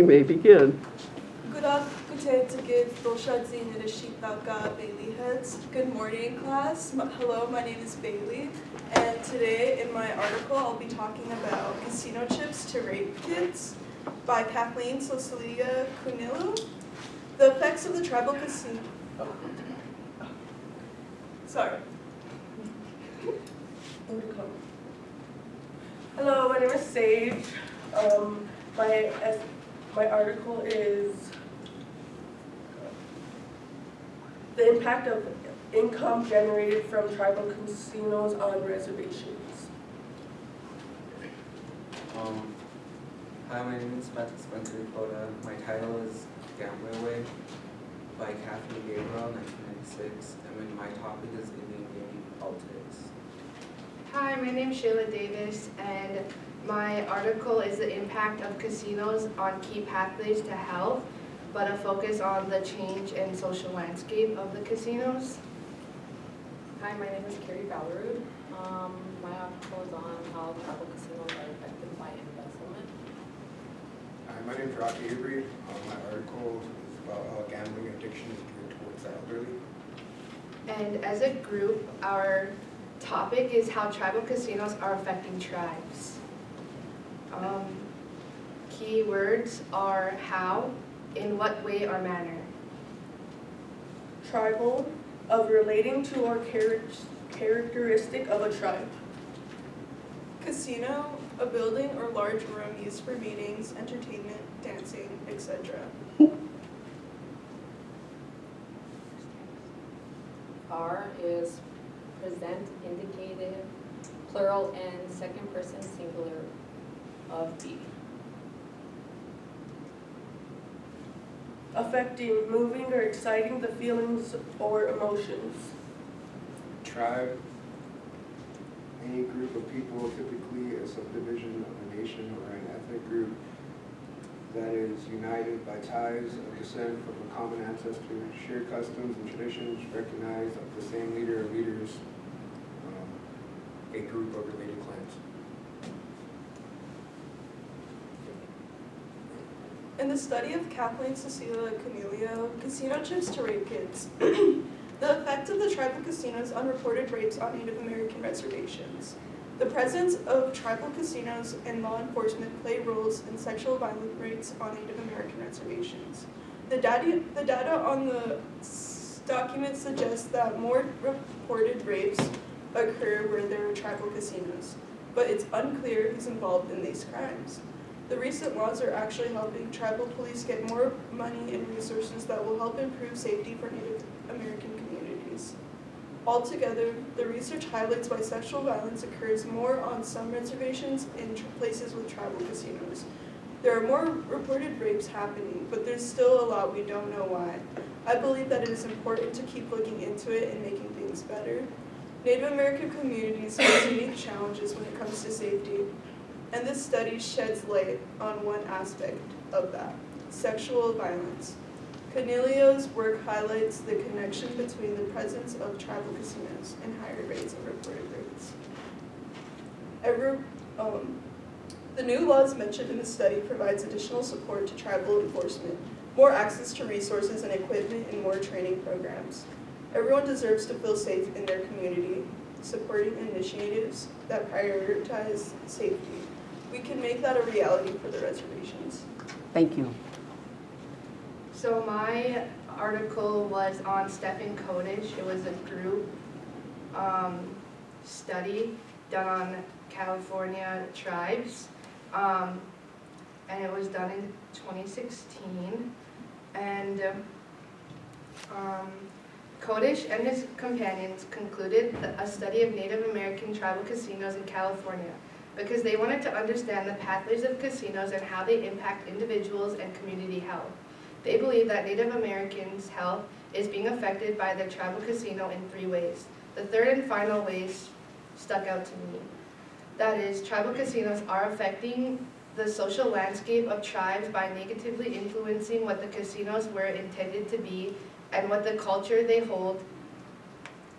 may begin. Good morning, class. Hello, my name is Bailey, and today in my article I'll be talking about Casino Chips to Rape Kids by Kathleen Sosilia Cunillo. The effects of the tribal casino. Sorry. Hello, my name is Sage. My article is the impact of income generated from tribal casinos on reservations. Hi, my name is Matthew Spencer Dakota. My title is Gambling Away by Kathleen Gabriel, 1996, and my topic is Indian gaming politics. Hi, my name is Sheila Davis, and my article is the impact of casinos on key pathways to health, but a focus on the change in social landscape of the casinos. Hi, my name is Carrie Ballarud. My article is on how tribal casinos are affected by embezzlement. Hi, my name is Rocky Avery. My article is about how gambling addiction is geared towards the elderly. And as a group, our topic is how tribal casinos are affecting tribes. Key words are how, in what way or manner. Tribal, of relating to or characteristic of a tribe. Casino, a building or large room used for meetings, entertainment, dancing, etc. R is present indicative, plural and second person singular of B. Affecting, moving or exciting the feelings or emotions. Tribe, any group of people, typically a subdivision of a nation or an ethnic group that is united by ties of descent from a common ancestor, shared customs and traditions, recognized of the same leader or leaders, a group of related clans. In the study of Kathleen Cecilia Camilio, Casino Chips to Rape Kids, the effect of the tribal casinos on reported rapes on Native American reservations. The presence of tribal casinos and law enforcement play roles in sexual violence rates on Native American reservations. The data on the document suggests that more reported rapes occur where there are tribal casinos, but it's unclear who's involved in these crimes. The recent laws are actually helping tribal police get more money and resources that will help improve safety for Native American communities. Altogether, the research highlights why sexual violence occurs more on some reservations in places with tribal casinos. There are more reported rapes happening, but there's still a lot we don't know why. I believe that it is important to keep looking into it and making things better. Native American communities face unique challenges when it comes to safety, and this study sheds light on one aspect of that, sexual violence. Cornelio's work highlights the connection between the presence of tribal casinos and higher rates of reported rapes. The new laws mentioned in the study provides additional support to tribal enforcement, more access to resources and equipment, and more training programs. Everyone deserves to feel safe in their community, supporting initiatives that prioritize safety. We can make that a reality for the reservations. Thank you. So my article was on Stephen Kodish. It was a group study done on California tribes, and it was done in 2016. And Kodish and his companions concluded a study of Native American tribal casinos in California because they wanted to understand the pathways of casinos and how they impact individuals and community health. They believe that Native Americans' health is being affected by the tribal casino in 3 ways. The third and final way stuck out to me. That is, tribal casinos are affecting the social landscape of tribes by negatively influencing what the casinos were intended to be and what the culture they hold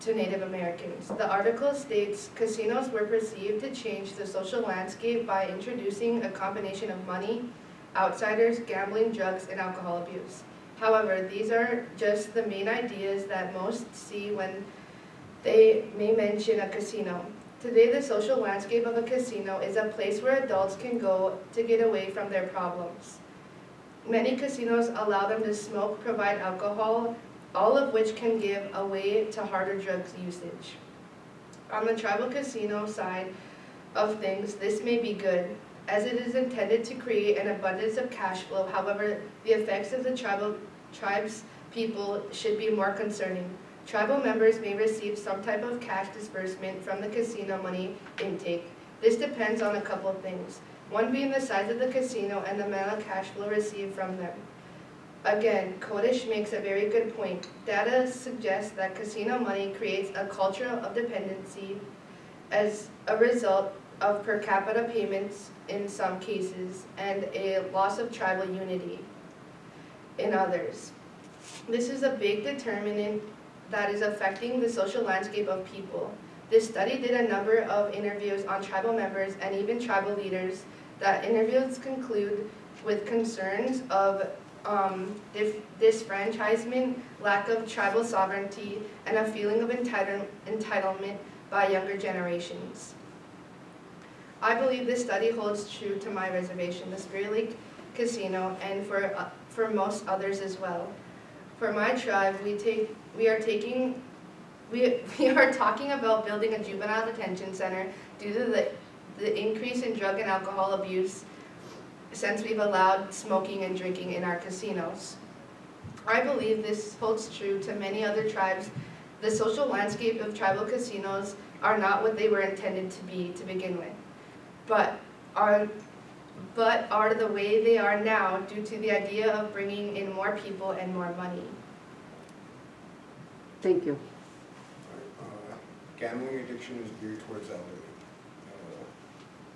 to Native Americans. The article states casinos were perceived to change the social landscape by introducing a combination of money, outsiders, gambling, drugs, and alcohol abuse. However, these are just the main ideas that most see when they may mention a casino. Today, the social landscape of a casino is a place where adults can go to get away from their problems. Many casinos allow them to smoke, provide alcohol, all of which can give a way to harder drugs usage. On the tribal casino side of things, this may be good, as it is intended to create an abundance of cash flow. However, the effects of the tribe's people should be more concerning. Tribal members may receive some type of cash disbursement from the casino money intake. This depends on a couple of things. One being the size of the casino and the amount of cash flow received from them. Again, Kodish makes a very good point. Data suggests that casino money creates a culture of dependency as a result of per capita payments in some cases and a loss of tribal unity in others. This is a big determinant that is affecting the social landscape of people. This study did a number of interviews on tribal members and even tribal leaders. That interviews conclude with concerns of disfranchisement, lack of tribal sovereignty, and a feeling of entitlement by younger generations. I believe this study holds true to my reservation, the Spirit Lake Casino, and for most others as well. For my tribe, we are talking about building a juvenile detention center due to the increase in drug and alcohol abuse since we've allowed smoking and drinking in our casinos. I believe this holds true to many other tribes. The social landscape of tribal casinos are not what they were intended to be to begin with, but are the way they are now due to the idea of bringing in more people and more money. Thank you. Gambling addiction is geared towards elderly.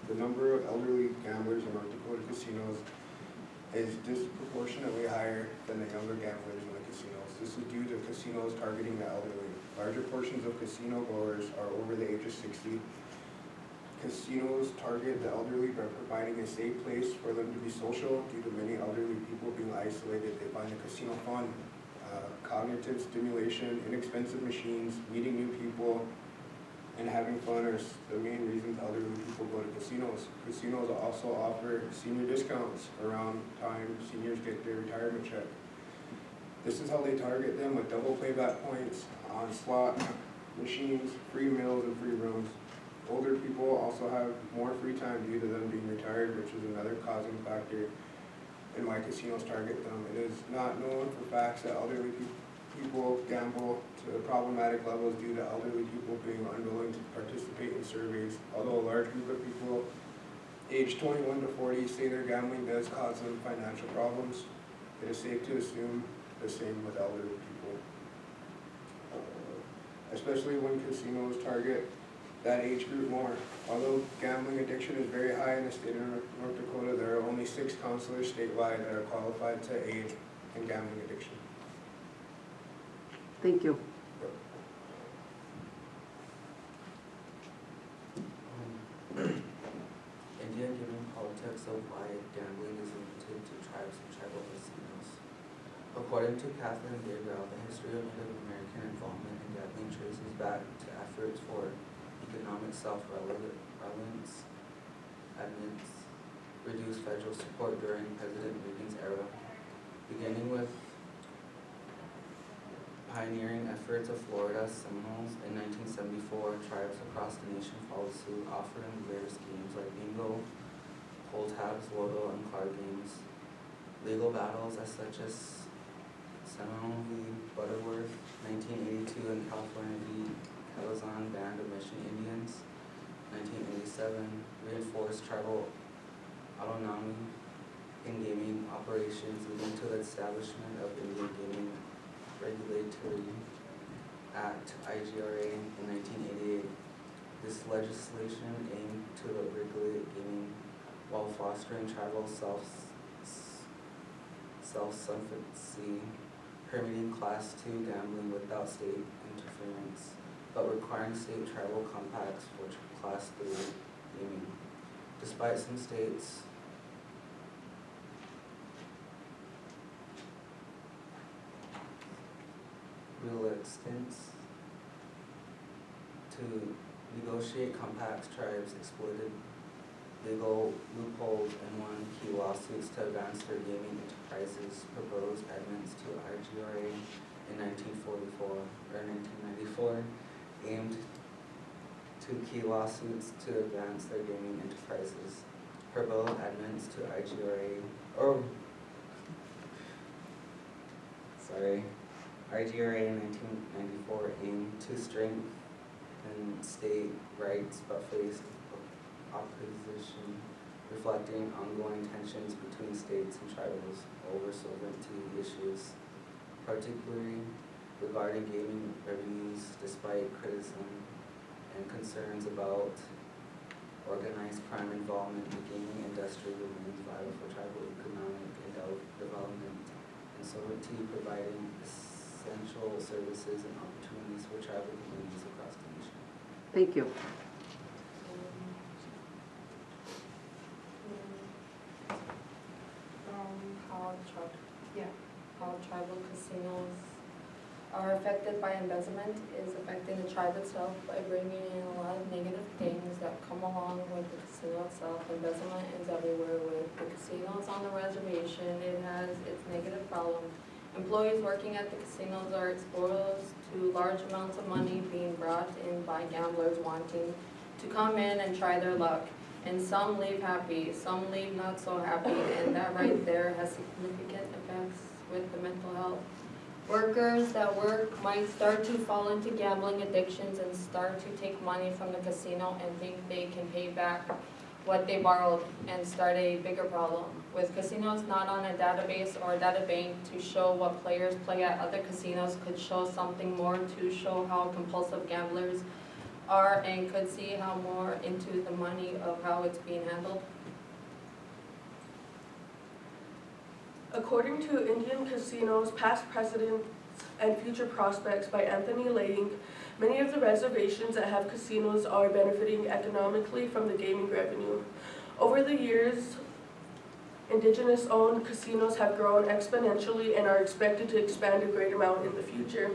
The number of elderly gamblers in North Dakota casinos is disproportionately higher than the younger gamblers in the casinos. This is due to casinos targeting the elderly. Larger portions of casino goers are over the age of 60. Casinos target the elderly by providing a safe place for them to be social. Due to many elderly people being isolated, they find the casino fun. Cognitive stimulation, inexpensive machines, meeting new people, and having fun are the main reasons elderly people go to casinos. Casinos also offer senior discounts around time seniors get their retirement check. This is how they target them, with double payback points on slot machines, free meals, and free rooms. Older people also have more free time due to them being retired, which is another causing factor in why casinos target them. It is not known for facts that elderly people gamble to problematic levels due to elderly people being unwilling to participate in surveys. Although a large group of people aged 21 to 40 say their gambling does cause them financial problems, it is safe to assume the same with elderly people. Especially when casinos target that age group more. Although gambling addiction is very high in the state of North Dakota, there are only 6 counselors statewide that are qualified to aid in gambling addiction. Thank you. India giving politics of why gambling is limited to tribes and tribal casinos. According to Kathleen Gabriel, the history of Native American involvement in gambling traces back to efforts for economic self-reliance amidst reduced federal support during President Reagan's era, beginning with pioneering efforts of Florida Seminoles in 1974. Tribes across the nation followed suit, offering various games like bingo, pull tabs, Lotto, and card games. Legal battles as such as Seminole v. Butterworth, 1982, and California v. Calazan Band of Mission Indians, 1987, reinforced tribal autonomy in gaming operations, leading to the establishment of Indian Gaming Regulatory Act, IGRA, in 1988. This legislation aimed to regulate gaming while fostering tribal self-sufficiency, permitting Class II gambling without state interference, but requiring state tribal compacts for Class III gaming. Despite some states Quilexians to negotiate compacts tribes exploited legal loopholes and won key lawsuits to advance their gaming enterprises, proposed amendments to IGRA in 1994, aimed to key lawsuits to advance their gaming enterprises, proposed amendments to IGRA in 1994 aimed to strengthen state rights but faced opposition, reflecting ongoing tensions between states and tribals over sovereignty issues, particularly regarding gaming revenues, despite criticism and concerns about organized crime involvement. The gaming industry remains vital for tribal economic and development and sovereignty, providing essential services and opportunities for tribal communities across the nation. Thank you. How tribal casinos are affected by embezzlement is affecting the tribe itself by bringing in a lot of negative things that come along with the casino itself. Embezzlement is everywhere with the casinos on the reservation. It has its negative problems. Employees working at the casinos are exposed to large amounts of money being brought in by gamblers wanting to come in and try their luck. And some leave happy, some leave not so happy, and that right there has significant effects with the mental health. Workers that work might start to fall into gambling addictions and start to take money from the casino and think they can pay back what they borrowed and start a bigger problem. With casinos not on a database or a data bank to show what players play at other casinos could show something more to show how compulsive gamblers are and could see how more into the money of how it's being handled. According to Indian Casinos, Past Precedents and Future Prospects by Anthony Lang, many of the reservations that have casinos are benefiting economically from the gaming revenue. Over the years, Indigenous-owned casinos have grown exponentially and are expected to expand a great amount in the future.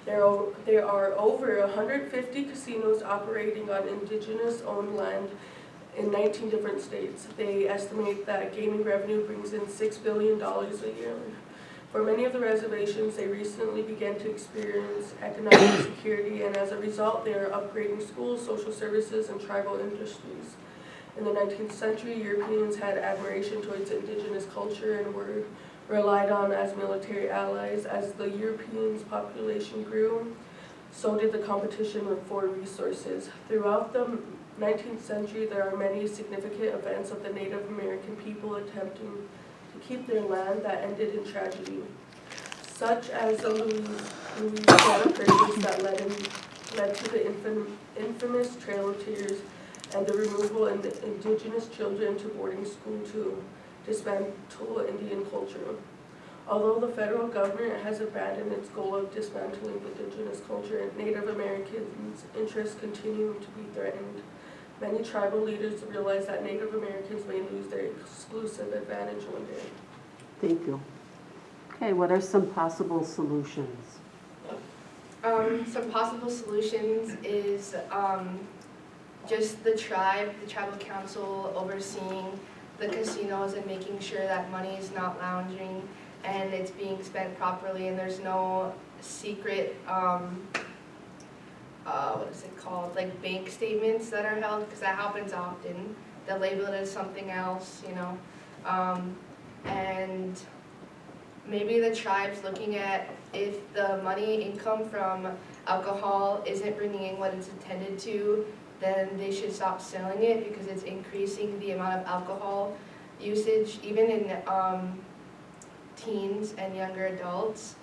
There are over 150 casinos operating on Indigenous-owned land in 19 different states. They estimate that gaming revenue brings in $6 billion a year. For many of the reservations, they recently began to experience economic security, and as a result, they are upgrading schools, social services, and tribal industries. In the 19th century, Europeans had admiration towards Indigenous culture and were relied on as military allies. As the Europeans' population grew, so did the competition for resources. Throughout the 19th century, there are many significant events of the Native American people attempting to keep their land that ended in tragedy, such as the Louisiana Purchase that led to the infamous Trail of Tears and the removal of the Indigenous children to boarding school to dismantle Indian culture. Although the federal government has abandoned its goal of dismantling Indigenous culture, Native Americans' interests continue to be threatened. Many tribal leaders realize that Native Americans may lose their exclusive advantage one day. Thank you. Okay, what are some possible solutions? Some possible solutions is just the tribal council overseeing the casinos and making sure that money is not lounging and it's being spent properly and there's no secret, what is it called, like bank statements that are held, because that happens often. They'll label it as something else, you know. And maybe the tribe's looking at if the money income from alcohol isn't bringing in what it's intended to, then they should stop selling it because it's increasing the amount of alcohol usage, even in teens and younger adults.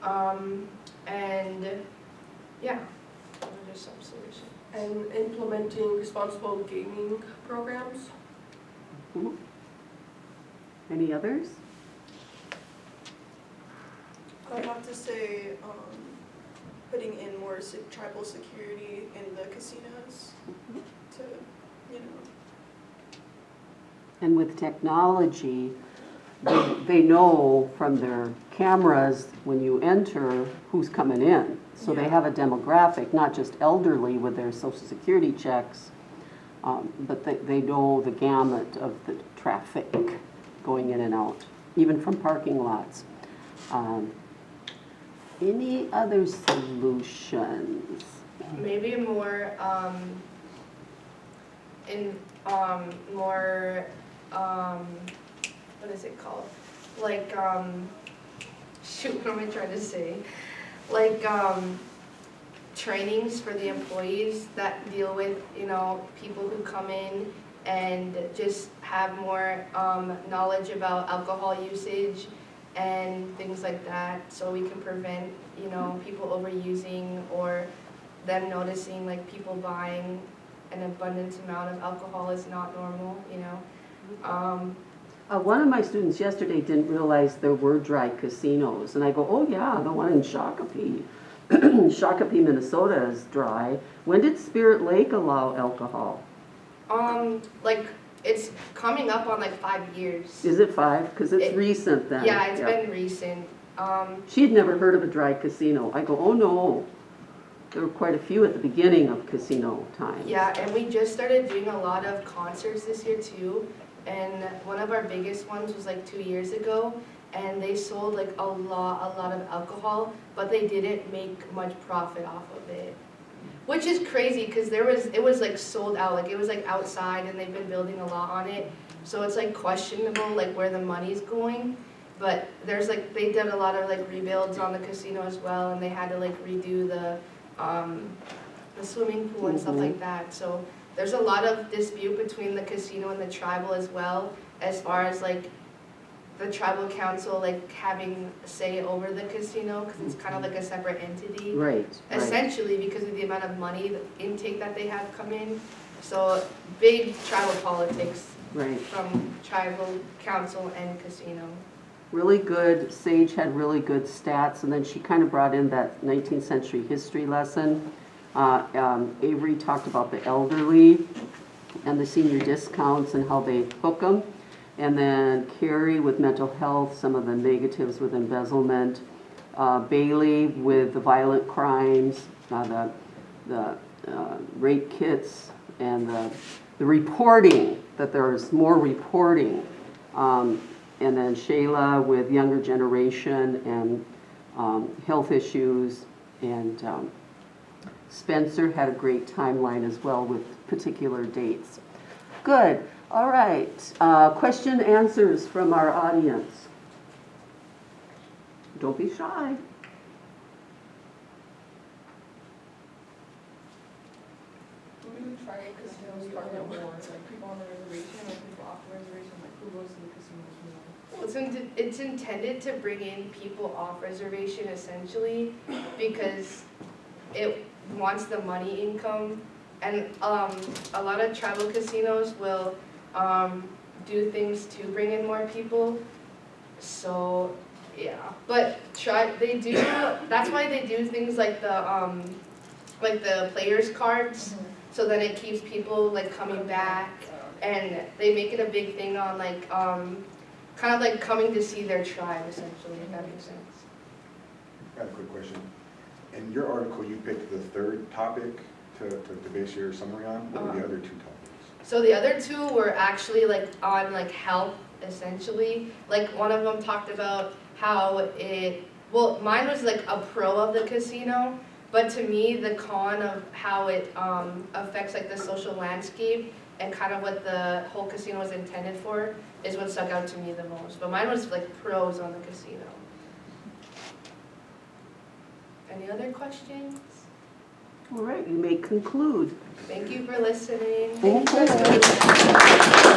And yeah, those are just some solutions. And implementing responsible gaming programs. Mhm. Any others? I would have to say putting in more tribal security in the casinos to, And with technology, they know from their cameras when you enter who's coming in. So they have a demographic, not just elderly with their social security checks, but they know the gamut of the traffic going in and out, even from parking lots. Any other solutions? Maybe more, what is it called? Like, shoot, what am I trying to say? Like, trainings for the employees that deal with, you know, people who come in and just have more knowledge about alcohol usage and things like that, so we can prevent, you know, people overusing or them noticing like people buying an abundant amount of alcohol is not normal, you know. One of my students yesterday didn't realize there were dry casinos, and I go, oh yeah, the one in Shakopee. Shakopee, Minnesota is dry. When did Spirit Lake allow alcohol? Like, it's coming up on like 5 years. Is it 5? Because it's It- recent then. Yeah, it's been recent. She had never heard of a dry casino. I go, oh no. There were quite a few at the beginning of casino time. Yeah, and we just started doing a lot of concerts this year too. And one of our biggest ones was like 2 years ago, and they sold like a lot of alcohol, but they didn't make much profit off of it. Which is crazy because it was like sold out, like it was like outside, and they've been building a lot on it. So it's like questionable like where the money's going. But there's like, they did a lot of like rebuilds on the casino as well, and they had to like redo the swimming pool and stuff like that. So there's a lot of dispute between the casino and the tribal as well, as far as like the tribal council like having a say over the casino, because it's kind of like a separate entity. Right, right. Essentially because of the amount of money, the intake that they have come in. So big tribal politics Right. from tribal council and casino. Really good, Sage had really good stats, and then she kind of brought in that 19th century history lesson. Avery talked about the elderly and the senior discounts and how they hook them. And then Carrie with mental health, some of the negatives with embezzlement. Bailey with the violent crimes, the rape kits, and the reporting, that there's more reporting. And then Shayla with younger generation and health issues. And Spencer had a great timeline as well with particular dates. Good. All right. Question answers from our audience. Don't be shy. We would try it because we find out more, like people on the reservation, like people off the reservation, like who goes to the casinos more. It's intended to bring in people off reservation essentially because it wants the money income, and a lot of tribal casinos will do things to bring in more people. So yeah, but they do. That's why they do things like the players cards. So then it keeps people like coming back, and they make it a big thing on like kind of like coming to see their tribe essentially, if that makes sense. I have a quick question. In your article, you picked the third topic to base your summary on. What were the other two topics? So the other two were actually like on like health essentially. Like one of them talked about how well, mine was like a pro of the casino, but to me the con of how it affects like the social landscape and kind of what the whole casino was intended for is what stuck out to me the most. But mine was like pros on the casino. Any other questions? All right, you may conclude. Thank you for listening. Thank you.